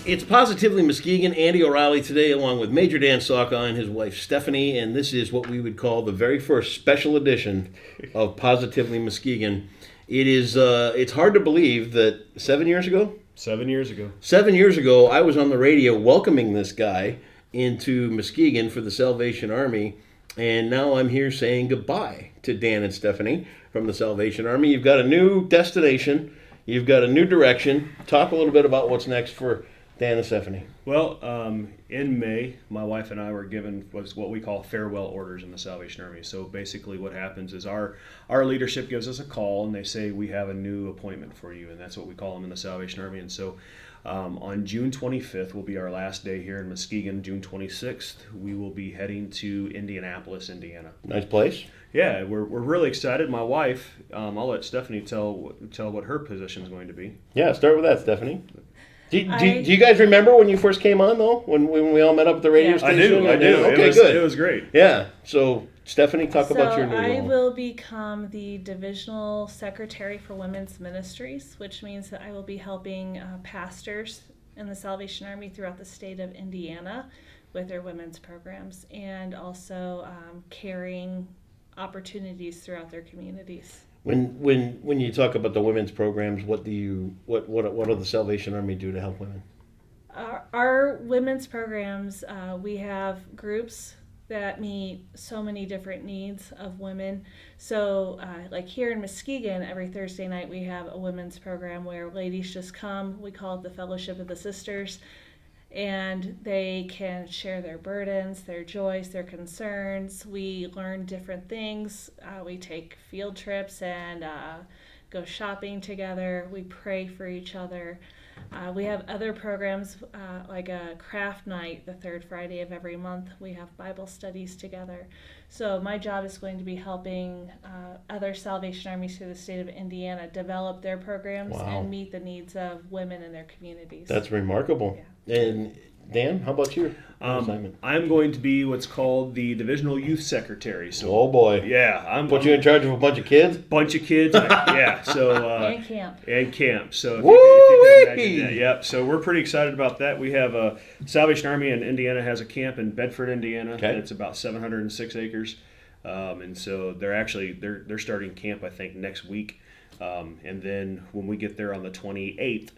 It's Positively Muskegon. Andy O'Reilly today, along with Major Dan Sawka and his wife Stephanie, and this is what we would call the very first special edition of Positively Muskegon. It is. It's hard to believe that 7 years ago. 7 years ago. 7 years ago, I was on the radio welcoming this guy into Muskegon for the Salvation Army, and now I'm here saying goodbye to Dan and Stephanie from the Salvation Army. You've got a new destination. You've got a new direction. Talk a little bit about what's next for Dan and Stephanie. Well, in May, my wife and I were given what we call farewell orders in the Salvation Army. So basically what happens is our leadership gives us a call and they say, we have a new appointment for you. And that's what we call them in the Salvation Army. And so on June 25th will be our last day here in Muskegon. June 26th, we will be heading to Indianapolis, Indiana. Nice place. Yeah, we're really excited. My wife, I'll let Stephanie tell what her position is going to be. Yeah, start with that, Stephanie. Do you guys remember when you first came on, though? When we all met up at the radio station? I do. Okay, good. It was great. Yeah. So, Stephanie, talk about your new role. I will become the Divisional Secretary for Women's Ministries, which means that I will be helping pastors in the Salvation Army throughout the state of Indiana with their women's programs, and also carrying opportunities throughout their communities. When you talk about the women's programs, what do the Salvation Army do to help women? Our women's programs, we have groups that meet so many different needs of women. So like here in Muskegon, every Thursday night we have a women's program where ladies just come. We call it the Fellowship of the Sisters. And they can share their burdens, their joys, their concerns. We learn different things. We take field trips and go shopping together. We pray for each other. We have other programs like a craft night the third Friday of every month. We have Bible studies together. So my job is going to be helping other Salvation Armies through the state of Indiana develop their programs and meet the needs of women in their communities. That's remarkable. Yeah. And Dan, how about your assignment? I'm going to be what's called the Divisional Youth Secretary. So, oh boy! Yeah, I'm you in charge of a bunch of kids. Yeah. So and camp. And camp. So if you can imagine that, yep. So we're pretty excited about that. We have a Salvation Army in Indiana has a camp in Bedford, Indiana. Okay. It's about 706 acres, and so they're starting camp I think next week, and then when we get there on the 28th.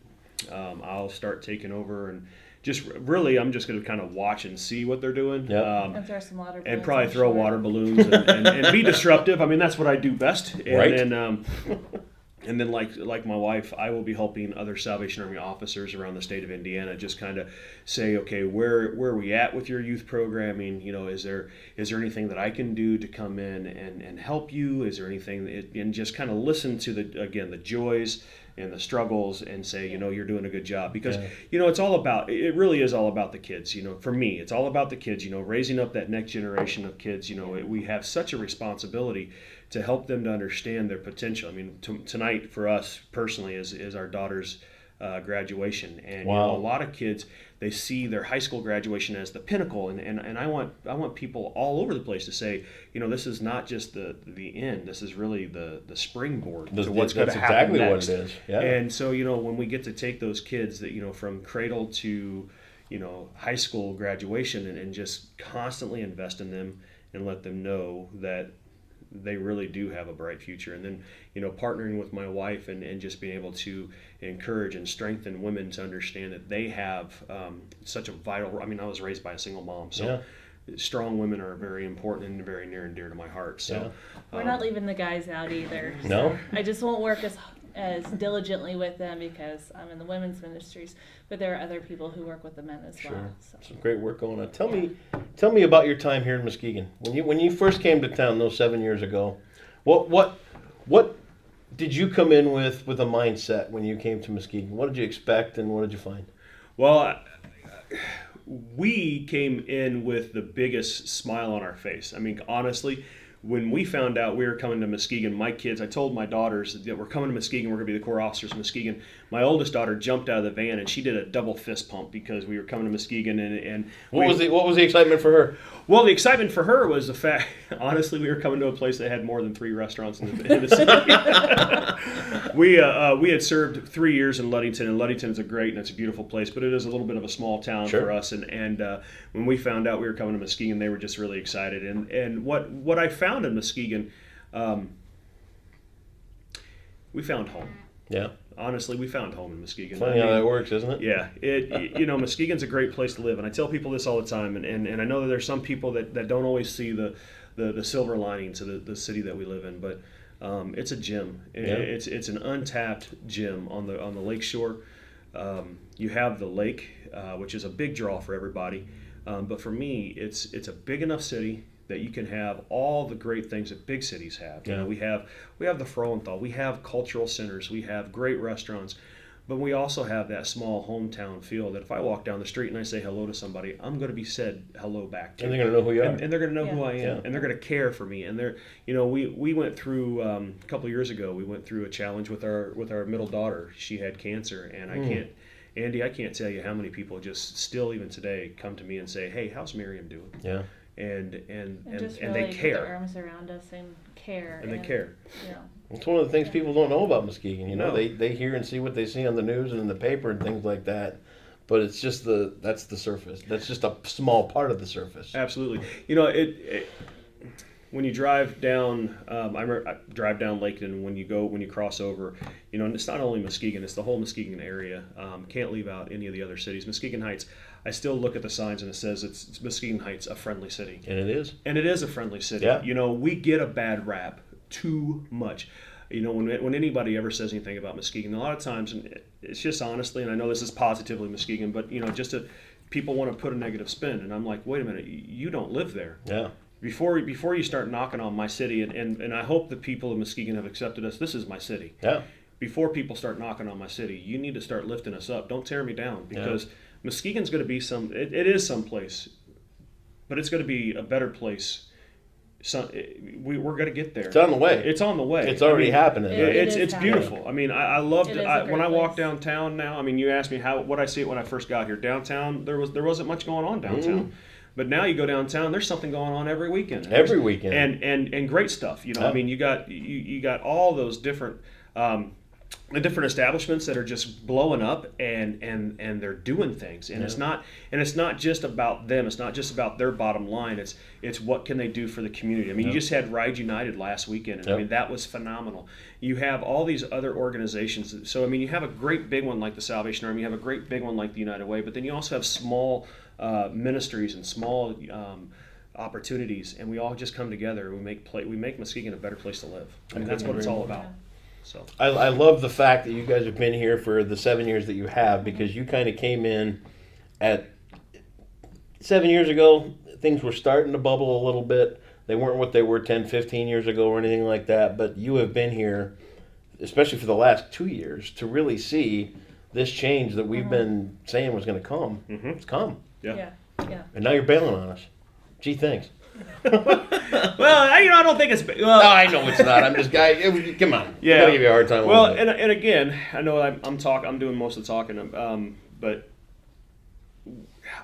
I'll start taking over and I'm just going to kind of watch and see what they're doing. Yep. And throw some water balloons. And probably throw water balloons and be disruptive. I mean, that's what I do best. And then like my wife, I will be helping other Salvation Army officers around the state of Indiana just kind of say, okay, where are we at with your youth programming? You know, is there anything that I can do to come in and help you? Is there anything, and just kind of listen to the joys and the struggles and say, you're doing a good job, because, it really is all about the kids. For me, it's all about the kids, raising up that next generation of kids. We have such a responsibility to help them to understand their potential. I mean, tonight for us personally is our daughter's graduation, and a lot of kids, they see their high school graduation as the pinnacle, and I want people all over the place to say, this is not just the end. This is really the springboard to what's going to happen next. What it is. Yeah. And so when we get to take those kids that from cradle to high school graduation and just constantly invest in them and let them know that they really do have a bright future. And then, partnering with my wife and just being able to encourage and strengthen women to understand that they have such a vital, I was raised by a single mom, so strong women are very important and very near and dear to my heart. So we're not leaving the guys out either. So no. I just won't work as diligently with them because I'm in the women's ministries, but there are other people who work with the men as well. So. Some great work going on. Tell me about your time here in Muskegon. When you first came to town those 7 years ago, what did you come in with a mindset when you came to Muskegon? What did you expect and what did you find? Well, we came in with the biggest smile on our face. Honestly, when we found out we were coming to Muskegon, my kids, I told my daughters that we're coming to Muskegon, we're going to be the Corps officers in Muskegon. My oldest daughter jumped out of the van and she did a double fist pump because we were coming to Muskegon. And what was the excitement for her? Well, the excitement for her was the fact, honestly, we were coming to a place that had more than 3 restaurants in the city. We had served 3 years in Ludington, and Ludington's a great and it's a beautiful place, but it is a little bit of a small town for us. And when we found out we were coming to Muskegon, they were just really excited. And what I found in Muskegon, we found home. Yeah. Honestly, we found home in Muskegon. Funny how that works, isn't it? Yeah. Muskegon's a great place to live, and I tell people this all the time, and I know that there's some people that don't always see the silver lining to the city that we live in, but it's a gem. Yeah. It's an untapped gem on the lake shore. You have the lake, which is a big draw for everybody, but for me, it's a big enough city that you can have all the great things that big cities have. Yeah. We have the Frohenthal, we have cultural centers, we have great restaurants, but we also have that small hometown feel that if I walk down the street and I say hello to somebody, I'm going to be said hello back to. And they're going to know who you are. And they're going to know who I am, Yeah. and they're going to care for me. And we went through a couple of years ago. We went through a challenge with our middle daughter. She had cancer, and I can't tell you how many people just still even today come to me and say, "Hey, how's Miriam doing?" Yeah. And just really they put care. their arms around us and care. And they care. It's one of the things people don't know about Muskegon. No. They hear and see what they see on the news and in the paper and things like that. But it's just that's the surface. That's just a small part of the surface. Absolutely. When you drive down, I drive down Laketon. When you cross over, and it's not only Muskegon; it's the whole Muskegon area. Can't leave out any of the other cities. Muskegon Heights. I still look at the signs and it says it's Muskegon Heights, a friendly city. And it is. And it is a friendly city. Yeah. We get a bad rap too much. When anybody ever says anything about Muskegon, a lot of times, and it's just honestly, and I know this is positively Muskegon, but people want to put a negative spin, and I'm like, wait a minute, you don't live there. Yeah. Before you start knocking on my city, and I hope the people of Muskegon have accepted us. This is my city. Yeah. Before people start knocking on my city, you need to start lifting us up. Don't tear me down, because Muskegon's going to be it is someplace, but it's going to be a better place. We're going to get there. It's on the way. It's on the way. It's already happening. It's beautiful. I mean, I loved it. When I walk place. downtown now, I mean, you asked me what I see it when I first got here. Downtown, there wasn't much going on downtown. Mm-hmm. But now you go downtown, there's something going on every weekend. Every weekend. And great stuff. I mean, you got all those different different establishments that are just blowing up and they're doing things. And it's not just about them. It's not just about their bottom line. It's what can they do for the community. I mean, you just had Ride United last weekend, and I mean, that was phenomenal. You have all these other organizations. So I mean, you have a great big one like the Salvation Army, you have a great big one like the United Way, but then you also have small ministries and small opportunities, and we all just come together. We make Muskegon a better place to live. I mean, that's what it's all about. So I love the fact that you guys have been here for the 7 years that you have, because you kind of came in at 7 years ago. Things were starting to bubble a little bit. They weren't what they were 10, 15 years ago or anything like that, but you have been here, especially for the last 2 years, to really see this change that we've been saying was going to come. Mm-hmm. It's come. Yeah. And now you're bailing on us. Gee, thanks. Well, I don't think it's. Well, no, I know it's not. I'm just come on. Yeah. I gotta give you a hard time. Well, and again, I know I'm doing most of the talking, but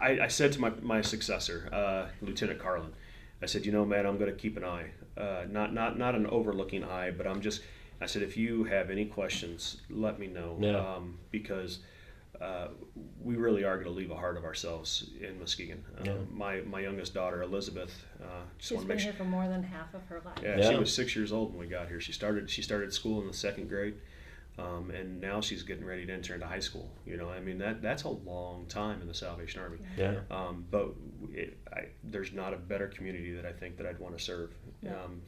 I said to my successor, Lieutenant Carlin, I said, man, I'm going to keep an eye, not an overlooking eye, but I said, if you have any questions, let me know, because we really are going to leave a heart of ourselves in Muskegon. My youngest daughter, Elizabeth, she's been here for more than half of her life. Yeah, she was 6 years old when we got here. She started school in the second grade, and now she's getting ready to enter into high school. I mean, that's a long time in the Salvation Army. Yeah. But there's not a better community that I think that I'd want to serve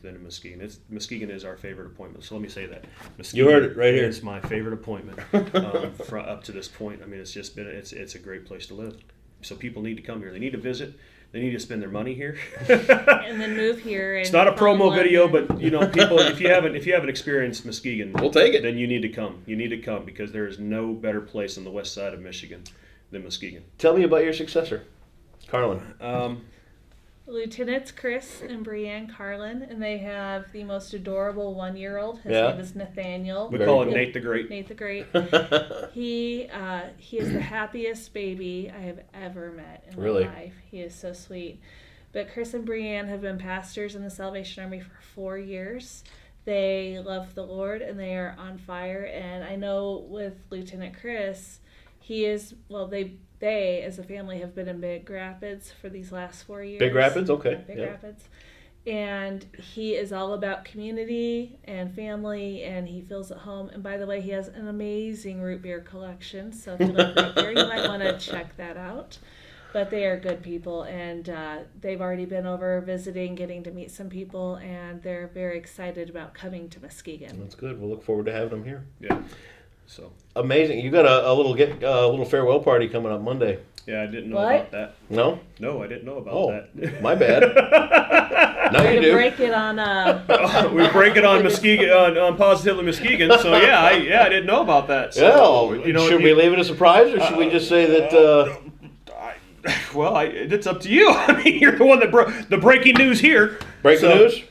than in Muskegon. Muskegon is our favorite appointment. So let me say that. Muskegon, you heard it right here. It's my favorite appointment up to this point. I mean, it's just been it's a great place to live. So people need to come here. They need to visit. They need to spend their money here. And then move here. It's not a promo video, but people, if you haven't experienced Muskegon, we'll take it. Then you need to come. You need to come, because there is no better place on the west side of Michigan than Muskegon. Tell me about your successor, Carlin. Lieutenants Chris and Brianne Carlin, and they have the most adorable 1-year-old. His name is Nathaniel. We call him Nate the Great. Nate the Great. He is the happiest baby I have ever met in my life. He is so sweet. But Chris and Brianne have been pastors in the Salvation Army for 4 years. They love the Lord and they are on fire. And I know with Lieutenant Chris, he is, well, they as a family have been in Big Rapids for these last 4 years. Big Rapids, okay. Big Rapids. And he is all about community and family, and he feels at home. And by the way, he has an amazing root beer collection. So if you like root beer, you might want to check that out. But they are good people, and they've already been over visiting, getting to meet some people, and they're very excited about coming to Muskegon. That's good. We'll look forward to having them here. Yeah. So amazing. You got a little farewell party coming up Monday. yeah, I didn't know What? about that. No? No, I didn't know about that. My bad. Now you To do. break it on We break it on Muskegon, on Positively Muskegon. So I didn't know about that. So, Yeah. Should we leave it a surprise, or should we just say that? Well, it's up to you. I mean, you're the one that broke the breaking news here. Breaking news.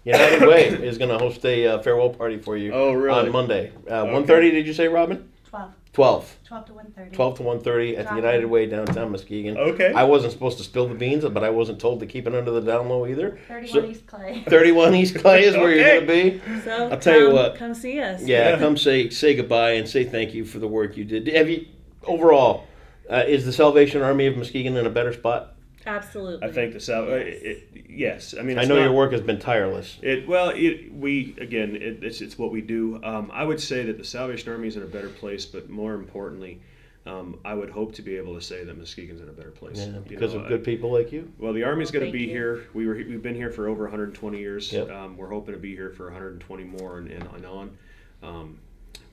United Way is going to host a farewell party for you. Oh, really? On Monday. 1:30, did you say, Robin? 12. 12. 12 to 1:30. 12 to 1:30 at the United Way downtown Muskegon. Okay. I wasn't supposed to spill the beans, but I wasn't told to keep it under the down low either. 31 East Clay. 31 East Clay is where you're going to be. So I'll tell you what. Come see us. Yeah, come say goodbye and say thank you for the work you did. Have you, overall, is the Salvation Army of Muskegon in a better spot? Absolutely. I think yes. I mean, I it's know not- your work has been tireless. It's what we do. I would say that the Salvation Army is in a better place, but more importantly, I would hope to be able to say that Muskegon's in a better place. Yeah, because of good people like you. Well, the Army's going to Thank be you. here. We've been here for over 120 years. Yep. We're hoping to be here for 120 more and on.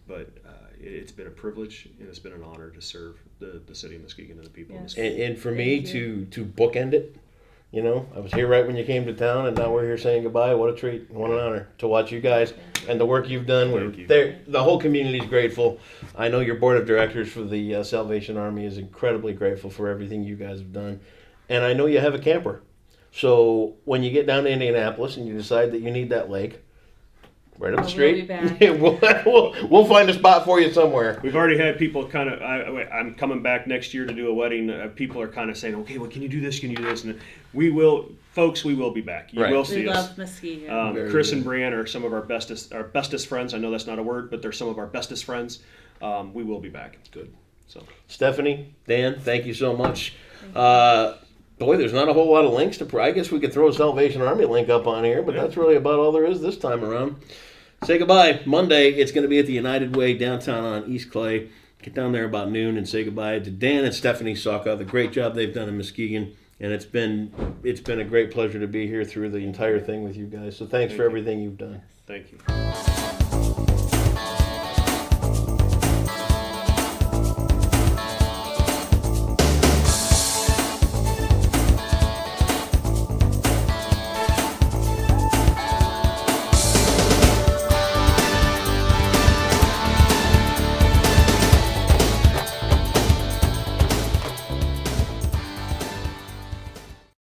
But it's been a privilege and it's been an honor to serve the city of Muskegon and the people of Yes. Muskegon. And for me Thank you. to bookend it, you know, I was here right when you came to town, and now we're here saying goodbye. What a treat! What an honor to watch you guys and the work you've done. Thank you. The whole community is grateful. I know your board of directors for the Salvation Army is incredibly grateful for everything you guys have done, and I know you have a camper. So when you get down to Indianapolis and you decide that you need that lake, right up the We'll street, be back. we'll find a spot for you somewhere. We've already had people kind of. I'm coming back next year to do a wedding. People are kind of saying, "Okay, well, can you do this? Can you do this?" And we will, folks. We will be back. You Right. will We see us. love Muskegon. Very Chris good. and Brianne are some of our bestest friends. I know that's not a word, but they're some of our bestest friends. We will be back. Good. So Stephanie, Dan, thank you so much. Boy, there's not a whole lot of links to. I guess we could throw a Salvation Army link up on here, but Yeah. that's really about all there is this time around. Say goodbye. Monday, it's going to be at the United Way downtown on East Clay. Get down there about noon and say goodbye to Dan and Stephanie Sawka. The great job they've done in Muskegon, and it's been a great pleasure to be here through the entire thing with you guys. So thanks for you. everything you've done. thank you.